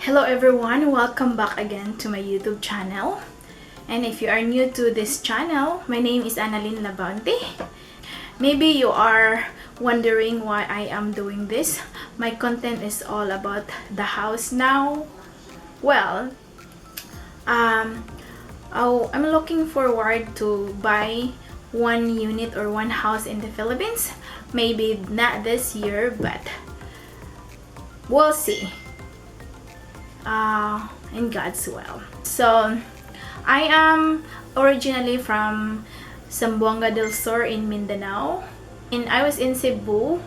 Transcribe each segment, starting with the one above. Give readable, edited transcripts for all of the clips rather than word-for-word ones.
Hello everyone, welcome back again to my YouTube channel. And if you are new to this channel, my name is Annalyn Labonte. Maybe you are wondering why I am doing this. My content is all about the house now. Well, I'm looking forward to buy one unit or one house in the Philippines. Maybe not this year, but we'll see. In God's will. So, I am originally from Zamboanga del Sur in Mindanao, and I was in Cebu.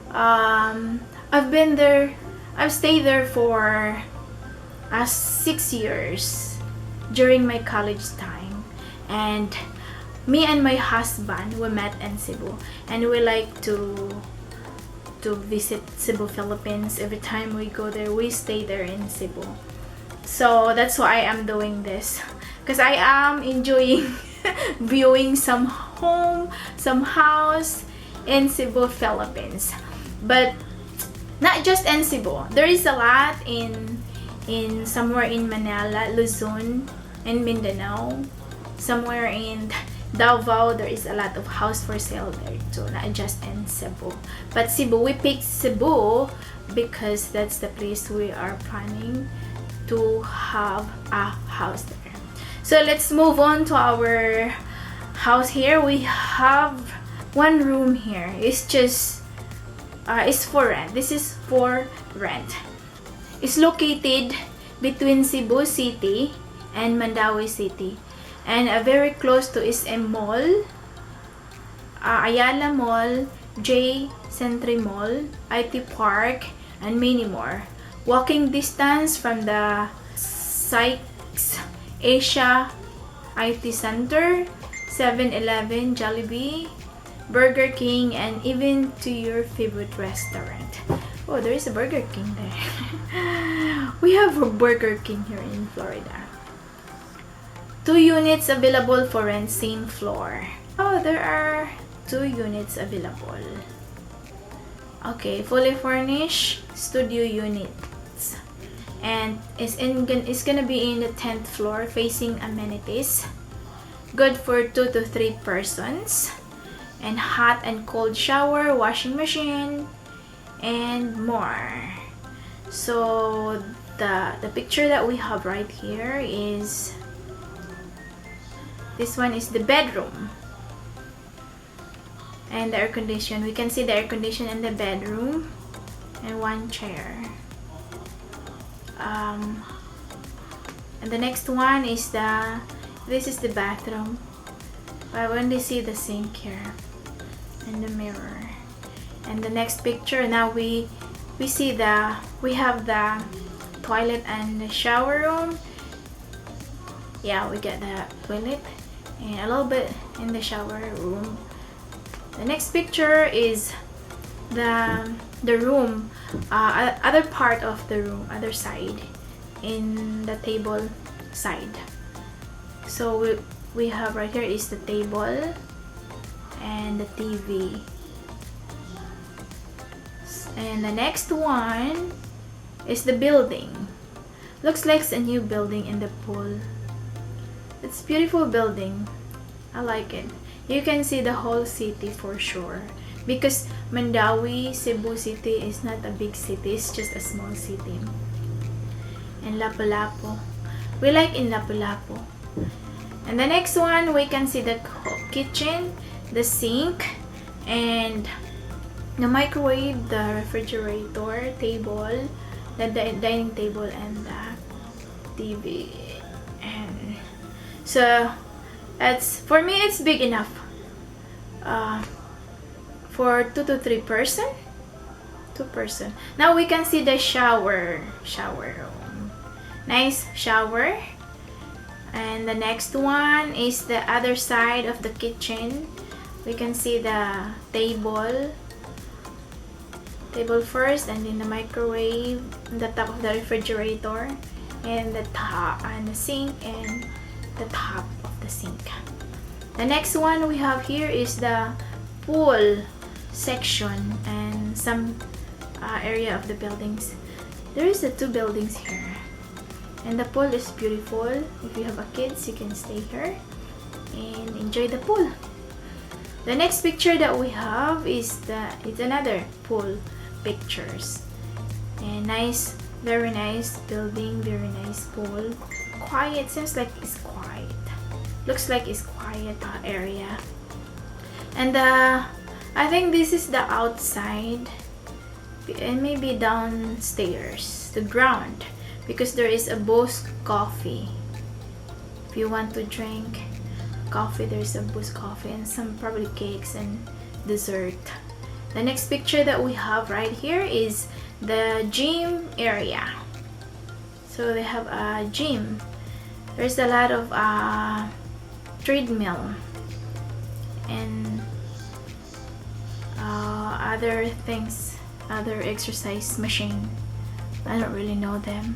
I've stayed there for 6 years during my college time, and me and my husband we met in Cebu, and we like to visit Cebu, Philippines. Every time we go there, we stay there in Cebu. So that's why I am doing this, because I am enjoying viewing some house in Cebu, Philippines. But not just in Cebu. There is a lot in somewhere in Manila, Luzon, and Mindanao. Somewhere in Davao, there is a lot of house for sale there too, not just in Cebu. But Cebu, we picked Cebu because that's the place we are planning to have a house there. So let's move on to our house here. We have one room here. It's just it's for rent. This is for rent. It's located between Cebu City and Mandaue City, and very close to SM Mall, Ayala Mall, J Century Mall, IT Park, and many more. Walking distance from the Sykes Asia IT Center, 7-Eleven, Jollibee, Burger King, and even to your favorite restaurant. Oh, there is a Burger King there. We have a Burger King here in Florida. 2 units available for rent, same floor. Oh, there are 2 units available. Okay, fully furnished studio units. And it's gonna be in the 10th floor, facing amenities. Good for 2 to 3 persons. And hot and cold shower, washing machine, and more. So the picture that we have right here is, this one is the bedroom. And the air condition. We can see the air condition in the bedroom. And one chair. And the next one is this is the bathroom. I only see the sink here. And the mirror. And the next picture, now we have the toilet and the shower room. Yeah, we get the toilet and a little bit in the shower room. The next picture is the room, other part of the room, other side, in the table side. So we have right here is the table and the TV. And the next one is the building. Looks like a new building in the pool. It's beautiful building. I like it. You can see the whole city for sure. Because Mandaue, Cebu City is not a big city. It's just a small city. And Lapu-Lapu. We like in Lapu-Lapu. And the next one, we can see the kitchen, the sink, and the microwave, the refrigerator, table, the dining table, and the TV. And so for me it's big enough for 2 to 3 person. 2 person. Now we can see the shower room. Nice shower. And the next one is the other side of the kitchen. We can see the table first, and then the microwave, the top of the refrigerator, and the top, and the sink, and the top of the sink. The next one we have here is the pool section and some area of the buildings. There is the 2 buildings here, and the pool is beautiful. If you have a kids, you can stay here and enjoy the pool. The next picture that we have is it's another pool pictures, and nice, very nice building, very nice pool. Quiet, seems like it's quiet. Looks like it's quiet area. And I think this is the outside, and maybe downstairs, the ground, because there is a Bose coffee. If you want to drink coffee, there's a Bose coffee and some probably cakes and dessert. The next picture that we have right here is the gym area. So they have a gym. There's a lot of treadmill and other things, other exercise machine. I don't really know them.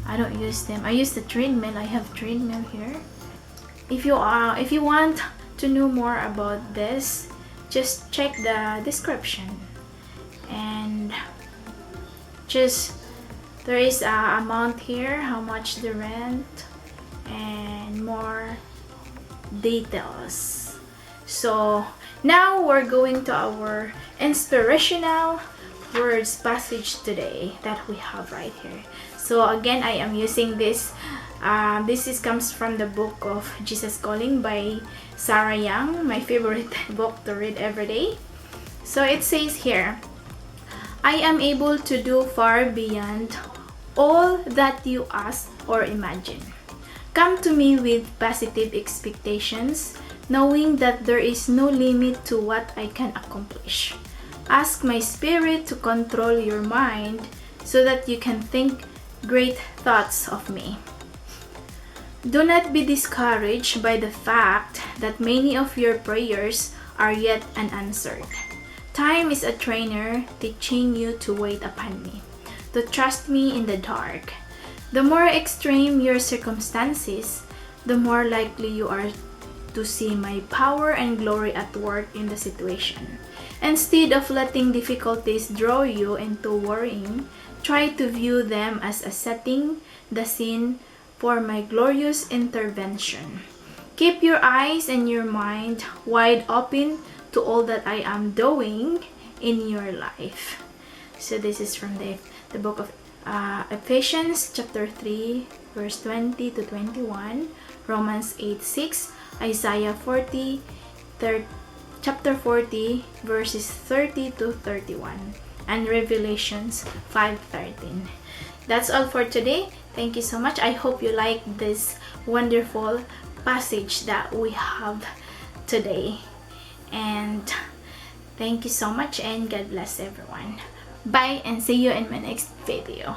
I don't use them. I use the treadmill. I have treadmill here. If you want to know more about this, just check the description, and just there is a amount here, how much the rent, and more details. So now we're going to our inspirational words passage today that we have right here. So again, I am using this. This comes from the book of Jesus Calling by Sarah Young, my favorite book to read every day. So it says here, I am able to do far beyond all that you ask or imagine. Come to me with positive expectations, knowing that there is no limit to what I can accomplish. Ask my spirit to control your mind so that you can think great thoughts of me. Do not be discouraged by the fact that many of your prayers are yet unanswered. Time is a trainer teaching you to wait upon me, to trust me in the dark. The more extreme your circumstances, the more likely you are to see my power and glory at work in the situation. Instead of letting difficulties draw you into worrying, try to view them as a setting the scene for my glorious intervention. Keep your eyes and your mind wide open to all that I am doing in your life. So this is from the book of Ephesians chapter 3 verse 20 to 21, Romans 8:6, Isaiah 40, chapter 40 verses 30 to 31, and Revelations 5:13. That's all for today. Thank you so much. I hope you like this wonderful passage that we have today. And thank you so much, and God bless everyone. Bye, and see you in my next video.